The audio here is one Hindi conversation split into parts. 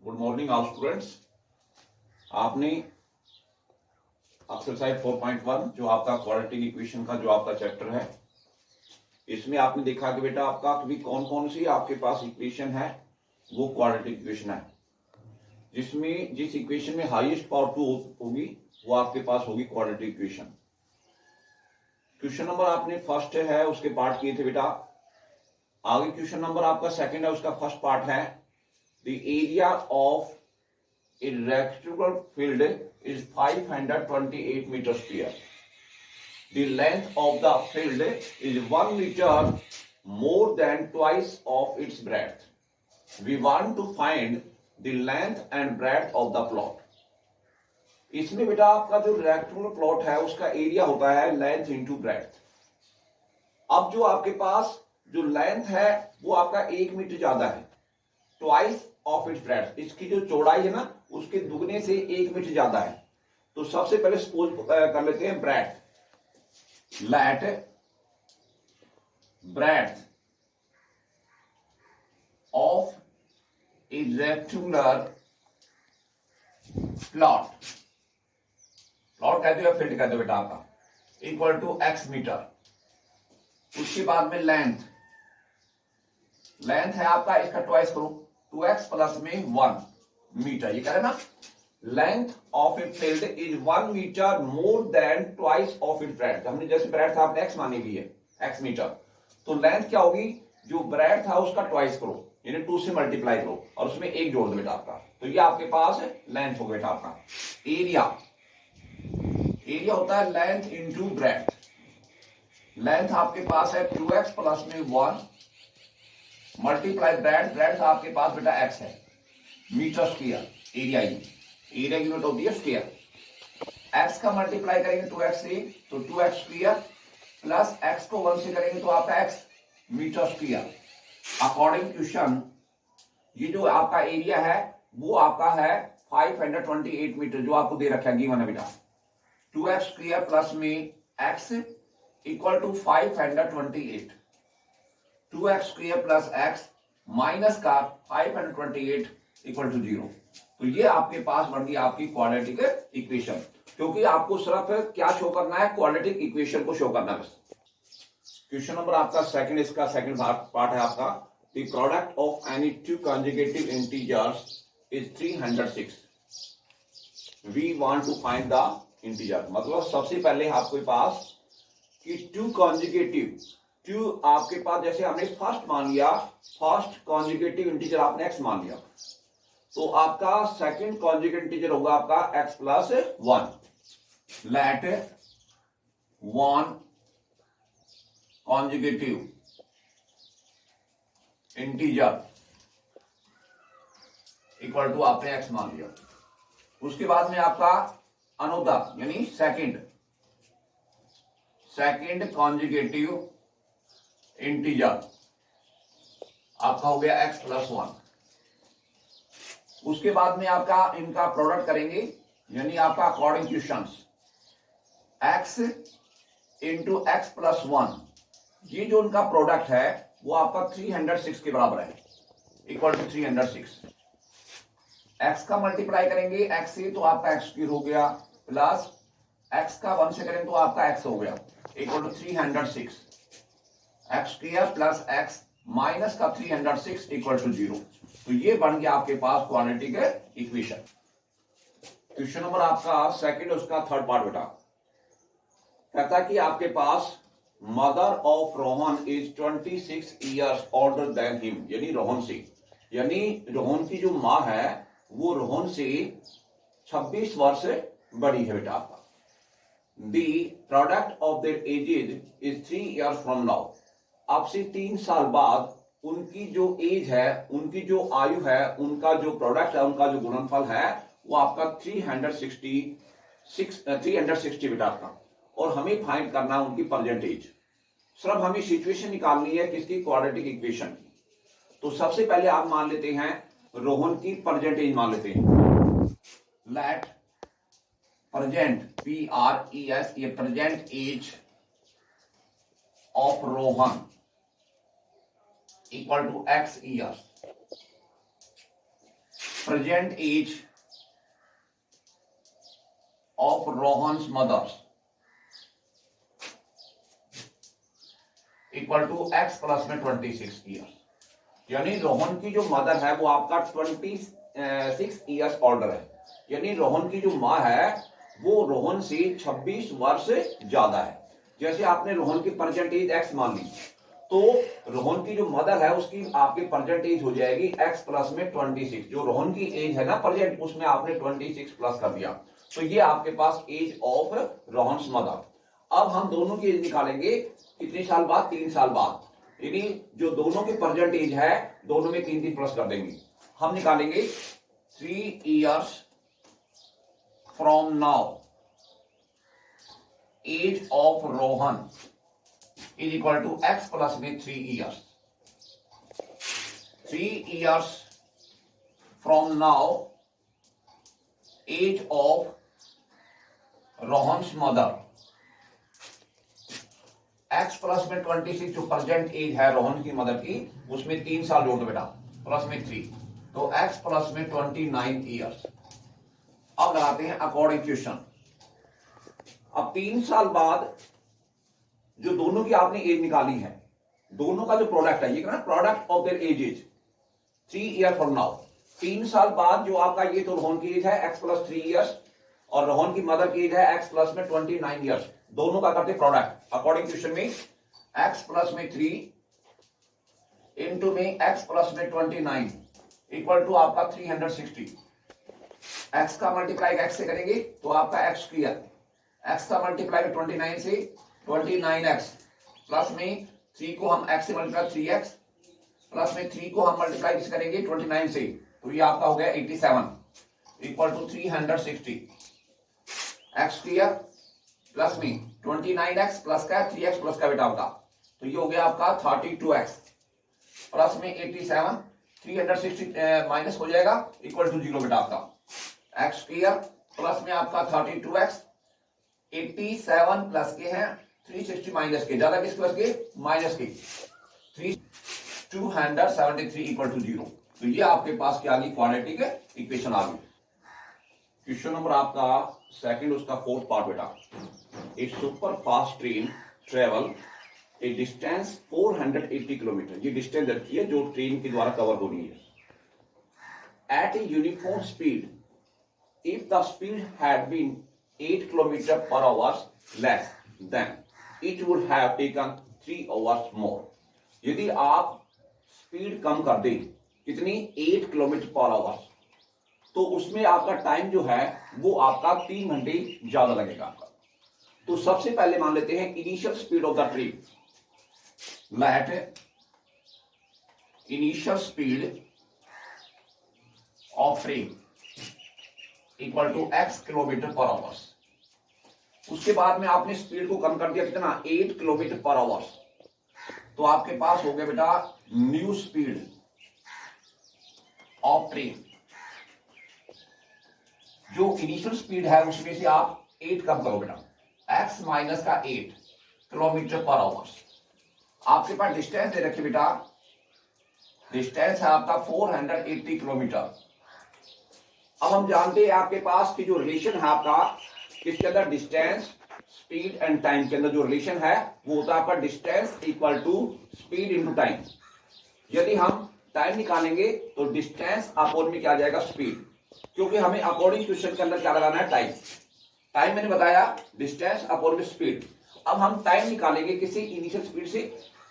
Good morning all students. आपने एक्सरसाइज 4.1 जो आपका क्वाड्रेटिक इक्वेशन का जो आपका चैप्टर है, इसमें आपने देखा कि बेटा आपका भी कौन कौन सी आपके पास इक्वेशन है, वो क्वाड्रेटिक इक्वेशन है, जिसमें जिस इक्वेशन में हाईएस्ट पावर 2 होगी वो आपके पास होगी क्वाड्रेटिक इक्वेशन। क्वेश्चन नंबर आपने फर्स्ट है उसके पार्ट किए थे बेटा। आगे क्वेश्चन नंबर आपका सेकंड है, उसका फर्स्ट पार्ट है the area of a rectangular field is 528 meter square. The length of the field is 1 meter more than twice of its breadth. We want to find the length and breadth of the plot. इसमें बेटा आपका जो रेक्टेंगुलर प्लॉट है उसका एरिया होता है लेंथ इंटू ब्रेड्थ। अब जो आपके पास जो लेंथ है वो आपका 1 मीटर ज्यादा है, ट्वाइस ऑफ इट्स ब्रेड्थ, इसकी जो चौड़ाई है ना उसके दुगने से 1 मीटर ज्यादा है। तो सबसे पहले सपोज कर लेते हैं breadth, let breadth of a rectangular plot, plot कहते हो फील्ड कहते हो बेटा आपका, इक्वल टू x मीटर। उसके बाद में लेंथ, लेंथ है आपका, इसका ट्वाइस करो, 2x प्लस में 1 मीटर, ये कह रहे ना। Length of a field is 1 metre more than twice of it breadth. हमने जैसे ब्रेड्थ आपने x मानी हुई है, x मीटर, तो लेंथ क्या होगी, जो ब्रेड्थ था उसका ट्वाइस करो, यानी 2 से मल्टीप्लाई करो और उसमें 1 जोड़ दो बेटा आपका, तो ये आपके पास लेंथ हो बेटा आपका। एरिया, एरिया होता है लेंथ इंटू ब्रेड्थ। लेंथ आपके पास है 2x प्लस में 1 मल्टीप्लाई ब्रेड्थ, ब्रेड्थ आपके पास बेटा x है, metre square, area area unit होती है स्क्वायर। x का मल्टीप्लाई करेंगे 2x से तो 2x स्क्वायर प्लस x को 1 से करेंगे तो आपका x metre square. According question ये जो आपका एरिया है वो आपका है 528 मीटर, जो आपको दे रखा है गिवन है बेटा। 2x स्क्वायर प्लस में x equal to 528, 2x square plus x minus का 528 इक्वल टू 0। तो ये आपके पास बन गई आपकी क्वाड्रेटिक इक्वेशन, क्योंकि आपको सिर्फ क्या शो करना है, क्वाड्रेटिक इक्वेशन को शो करना है बस। क्वेश्चन नंबर आपका सेकंड, इसका सेकंड पार्ट है आपका, the product of any two conjugative integers is 306। We want to find the integer. मतलब सबसे पहले आपके पास कि टू कॉन्जुगेटिव, टू आपके पास जैसे हमने फर्स्ट मान लिया, फर्स्ट कॉन्जुगेटिव इंटीजर आपने x मान लिया, तो आपका सेकंड कॉन्जुगेटिव इंटीजर होगा आपका x plus 1। Let 1 conjugative integer equal to आपने x मान लिया। उसके बाद में आपका अनोदर यानी सेकंड कॉन्जुगेटिव इंटीजर आपका हो गया x प्लस 1। उसके बाद में आपका इनका प्रोडक्ट करेंगे, यानी आपका according question x into x plus 1, ये जो उनका प्रोडक्ट है वो आपका 306 के बराबर है, इक्वल टू 306। x का मल्टीप्लाई करेंगे x से तो आपका x स्क्वायर हो गया, प्लस x का 1 से करेंगे तो आपका x हो गया, equal to 306। x square plus x minus का 306 इक्वल टू 0। तो ये बन गया आपके पास क्वाड्रेटिक इक्वेशन। क्वेश्चन नंबर आपका सेकंड, उसका थर्ड पार्ट बेटा कहता है कि आपके पास mother of Rohan is 26 years older than him, यानी रोहन से, यानी रोहन की जो माँ है वो रोहन से 26 वर्ष बड़ी है बेटा आपका। The product of their edges is 3 years from now. अब से 3 साल बाद उनकी जो एज है, उनकी जो आयु है, उनका जो प्रोडक्ट है, उनका जो गुणनफल है वो आपका 360 बेटा आपका, और हमें फाइंड करना है उनकी प्रेजेंट एज। सिर्फ हमें सिचुएशन निकालनी है किसकी, क्वाड्रेटिक इक्वेशन की। तो सबसे पहले आप मान लेते हैं रोहन की प्रेजेंट एज मान लेते हैं। लेट प्रेजेंट PRES, ये present age of Rohan equal to x years. Present age of Rohan's mother's equal to x plus में 26 ईयर्स। यानी रोहन की जो मदर है वो आपका 26 ईयर्स ओल्डर है, यानी रोहन की जो माँ है वो रोहन से 26 वर्ष ज्यादा है। जैसे आपने रोहन की प्रेजेंट एज एक्स मान ली, तो रोहन की जो मदर है उसकी आपकी प्रेजेंट एज हो जाएगी एक्स प्लस में 26। जो रोहन की एज है ना प्रेजेंट, उसमें आपने 26 प्लस कर दिया, तो ये आपके पास एज ऑफ रोहन्स मदर। अब हम दोनों की एज निकालेंगे कितने साल बाद, 3 साल बाद, यानी जो दोनों की प्रेजेंट एज है दोनों में 3 प्लस कर देंगे। हम निकालेंगे 3 years from now age of Rohan is equal to x plus में 3 years। 3 years from now age of Rohan's mother, x plus में 26 जो प्रेजेंट एज है रोहन की मदर की, उसमें 3 साल जोड़ दो बेटा, प्लस में 3, तो एक्स प्लस में 29 ईयर्स। अब लगाते हैं अकॉर्डिंग क्वेश्चन। अब 3 साल बाद जो दोनों की आपने एज निकाली है, दोनों का जो प्रोडक्ट है, ये कहना product of their edges 3 year from now. 3 साल बाद जो आपका ये तो रोहन की एज है एक्स प्लस 3 ईयर्स, और रोहन की मदर की एज है एक्स प्लस में 29 ईयर्स। दोनों का करते प्रोडक्ट अकॉर्डिंग क्वेश्चन में, एक्स प्लस में 3 इंटू में एक्स प्लस में 29 इक्वल टू आपका 360। एक्स का मल्टीप्लाई एक्स से करेंगे तो आपका एक्स स्क्वायर, एक्स का मल्टीप्लाई में 29 से 29x, प्लस में 3 को हम x से मल्टीप्लाई 3x, प्लस में 3 को हम मल्टीप्लाई किस करेंगे 29 से, तो ये आपका हो गया 87 equal to 360 x square plus में 29x प्लस का 3x प्लस का बेटा आपका, तो ये हो गया आपका 32x प्लस में 87, 360 माइनस हो जाएगा इक्वल टू 0 बेटा आपका एक्स स्क्वायर प्लस में आपका 32x, 87 प्लस के हैं 360 माइनस के, ज्यादा किस प्लस के माइनस के 273 इक्वल टू 0। तो ये आपके पास क्या आ गई क्वाड्रेटिक इक्वेशन आ गई। क्वेश्चन नंबर आपका सेकंड, उसका 4th पार्ट बेटा। A super fast train travel a distance 480 kilometre, ये डिस्टेंस रखी है जो ट्रेन के द्वारा कवर होनी है at a uniform speed. If the speed had been 8 kilometre per hour less than it would have taken 3 hours more. यदि आप स्पीड कम कर दें कितनी 8 किलोमीटर पर आवर, तो उसमें आपका टाइम जो है वो आपका 3 घंटे ज्यादा लगेगा आपका। तो सबसे पहले मान लेते हैं initial speed of the train, let initial speed of train equal to x kilometre per hour. उसके बाद में आपने स्पीड को कम कर दिया कितना 8 किलोमीटर पर आवर, तो आपके पास हो गया बेटा न्यू स्पीड ऑफ ट्रेन। जो इनिशियल स्पीड है उसमें से आप 8 कम करो बेटा, x माइनस का 8 किलोमीटर पर आवर। आपके पास डिस्टेंस दे रखी बेटा, डिस्टेंस है आपका 480 किलोमीटर। अब हम जानते हैं आपके पास की जो रिलेशन है आपका किसके अंदर, डिस्टेंस स्पीड एंड टाइम के अंदर जो रिलेशन है वो होता है आपका distance equal to speed into time. यदि हम टाइम निकालेंगे तो डिस्टेंस अपॉन में क्या आ जाएगा स्पीड, क्योंकि हमें अकॉर्डिंग क्वेश्चन के अंदर क्या लगाना है टाइम। टाइम मैंने बताया डिस्टेंस अपॉन में स्पीड। अब हम टाइम निकालेंगे किसी इनिशियल स्पीड से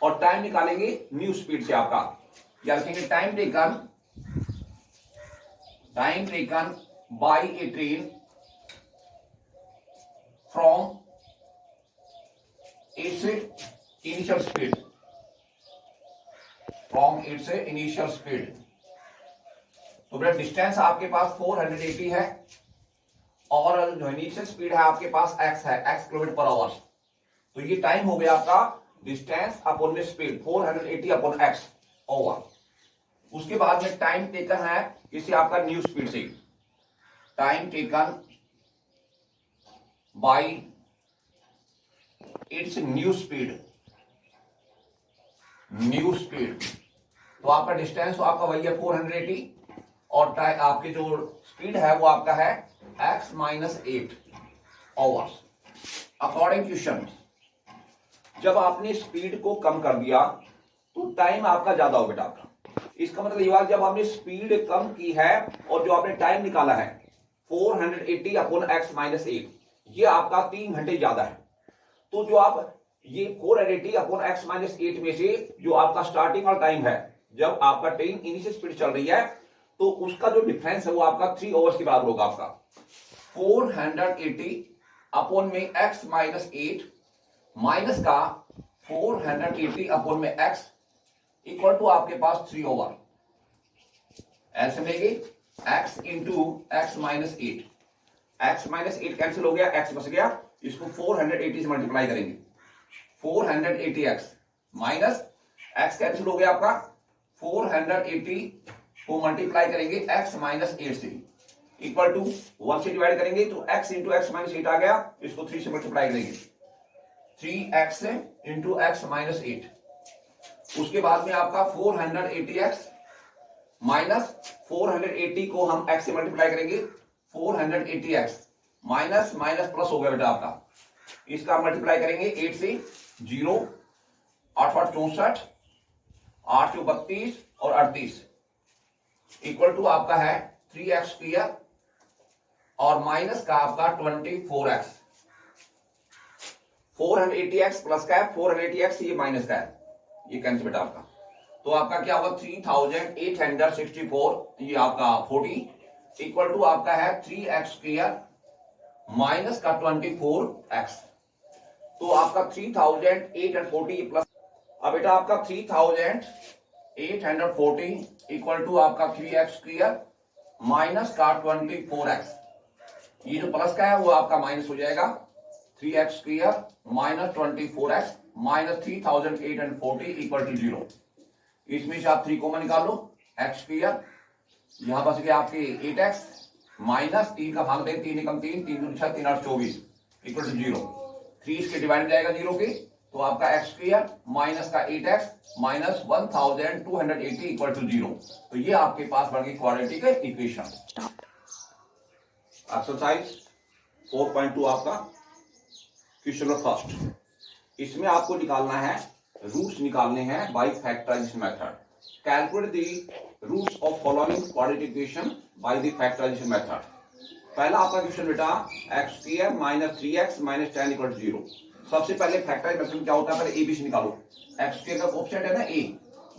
और टाइम निकालेंगे न्यू स्पीड से आपका, या रखेंगे time taken by A train from its initial speed, from its initial speed. तो बेटा डिस्टेंस आपके पास 480 है और जो इनिशियल स्पीड है आपके पास x है, x किलोमीटर पर आवर। तो ये टाइम हो गया आपका डिस्टेंस अपॉन में स्पीड 480 अपॉन x ओवर। उसके बाद में टाइम टेकन है किसी आपका न्यू स्पीड से, time taken by it's new speed, तो आपका डिस्टेंस तो आपका वही है 480 और आपकी जो स्पीड है वो आपका है x minus 8 hours. According question, जब आपने स्पीड को कम कर दिया तो टाइम आपका ज्यादा हो बेटा आपका। इसका मतलब ये हुआ जब आपने स्पीड कम की है और जो आपने टाइम निकाला है 480 अपॉन x माइनस 8, ये आपका 3 घंटे ज्यादा है। तो जो आप ये 480 अपॉन x माइनस 8 में से जो आपका स्टार्टिंग और टाइम है, जब आपका ट्रेन इनिशियल स्पीड चल रही है, तो उसका जो डिफरेंस है वो आपका 3 आवर्स के बराबर होगा। आपका 480 अपॉन में x माइनस 8 माइनस का 480 अपॉन में x इक्वल टू आपके पास 3 ओवर। ऐसे मिलेगी x into x minus 8, x minus 8 cancel हो गया, x बच गया, इसको 480 से मल्टीप्लाई करेंगे, 480x माइनस x कैंसिल हो गया आपका, 480 को मल्टीप्लाई करेंगे x माइनस 8 से, इक्वल टू 1 से डिवाइड करेंगे तो x इंटू एक्स माइनस 8 आ गया, इसको 3 से मल्टीप्लाई करेंगे, 3x इंटू एक्स माइनस 8। उसके बाद में आपका 480x माइनस 480 को हम x से मल्टीप्लाई करेंगे, 480x माइनस माइनस प्लस हो गया बेटा आपका, इसका मल्टीप्लाई करेंगे 8 से, 0 8 8 64, 8 32 और 38 इक्वल टू आपका है 3x स्क्वायर और माइनस का आपका 24x। 480x प्लस का है, 480x ये माइनस का है, ये कैंसिल बेटा आपका। तो आपका क्या होगा 3864, ये आपका 40 इक्वल टू आपका है 3x स्क्वायर माइनस का 24x। तो आपका 3840 प्लस, अब बेटा आपका 3840 इक्वल टू आपका 3x स्क्वायर माइनस का 24x। ये जो प्लस का है वो आपका माइनस हो जाएगा, 3x square minus 24x minus 3840 equal to 0। इसमें से आप 3 कॉमन निकाल लो, x स्क्वायर, यहां बच गया आपके 8x माइनस 3 का भाग दें, 3 एकम 3, 3 दूनी 6, 3 8 24 इक्वल टू 0। 3 इसके डिवाइड जाएगा 0 के, तो आपका x स्क्वायर माइनस का 8x माइनस 1280 इक्वल टू 0। तो ये आपके पास बन गई क्वाड्रेटिक इक्वेशन। एक्सरसाइज 4.2 आपका क्वेश्चन नंबर फर्स्ट। इसमें आपको निकालना है, रूट्स निकालने हैं by factorisation method. Calculate the roots of following quadratic equation by the factorisation method. पहला आपका क्वेश्चन बेटा x square minus 3x minus 10 equal to 0। सबसे पहले फैक्टराइज मेथड में क्या होता है, पहले ए बी से निकालो। x स्क्वायर का कोएफिशिएंट है ना a,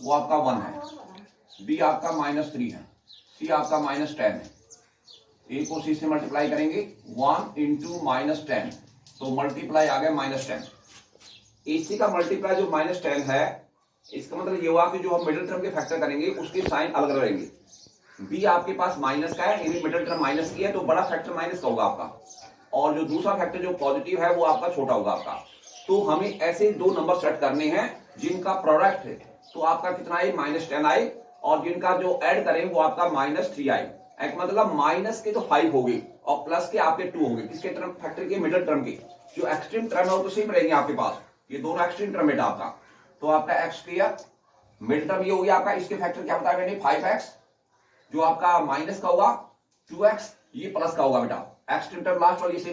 वो आपका 1 है, b आपका माइनस 3 है, c आपका माइनस 10 है। a को c से मल्टीप्लाई करेंगे 1 इंटू माइनस 10, तो मल्टीप्लाई आ गया माइनस 10। AC का मल्टीप्लाई जो माइनस 10 है, इसका मतलब ये हुआ कि जो हम मिडिल टर्म के फैक्टर करेंगे उसके साइन अलग अलग रहेंगे। b आपके पास माइनस का है, यानी मिडिल टर्म माइनस की है, तो बड़ा फैक्टर माइनस का होगा आपका, और जो दूसरा फैक्टर जो पॉजिटिव है वो आपका छोटा होगा आपका। तो हमें ऐसे 2 नंबर सेट करने हैं जिनका प्रोडक्ट है, तो आपका कितना आए, माइनस 10 आए, और जिनका जो ऐड करें वो आपका माइनस 3 आए। एक मतलब माइनस के तो 5 हो गए और प्लस के आपके 2 हो गए, किसके टर्म, फैक्टर के मिडिल टर्म के। जो एक्सट्रीम टर्म है वो तो सेम रहेंगे आपके पास, ये दोनों एक्सट्रीम टर्म बेटा आपका। तो आपका x स्क्वायर मिडिल टर्म ये हो गया आपका, इसके फैक्टर क्या बताया मैंने 5x, जो आपका माइनस का होगा 2x, ये प्लस का होगा बेटा, एक्सट्रीम टर्म लास्ट वाली से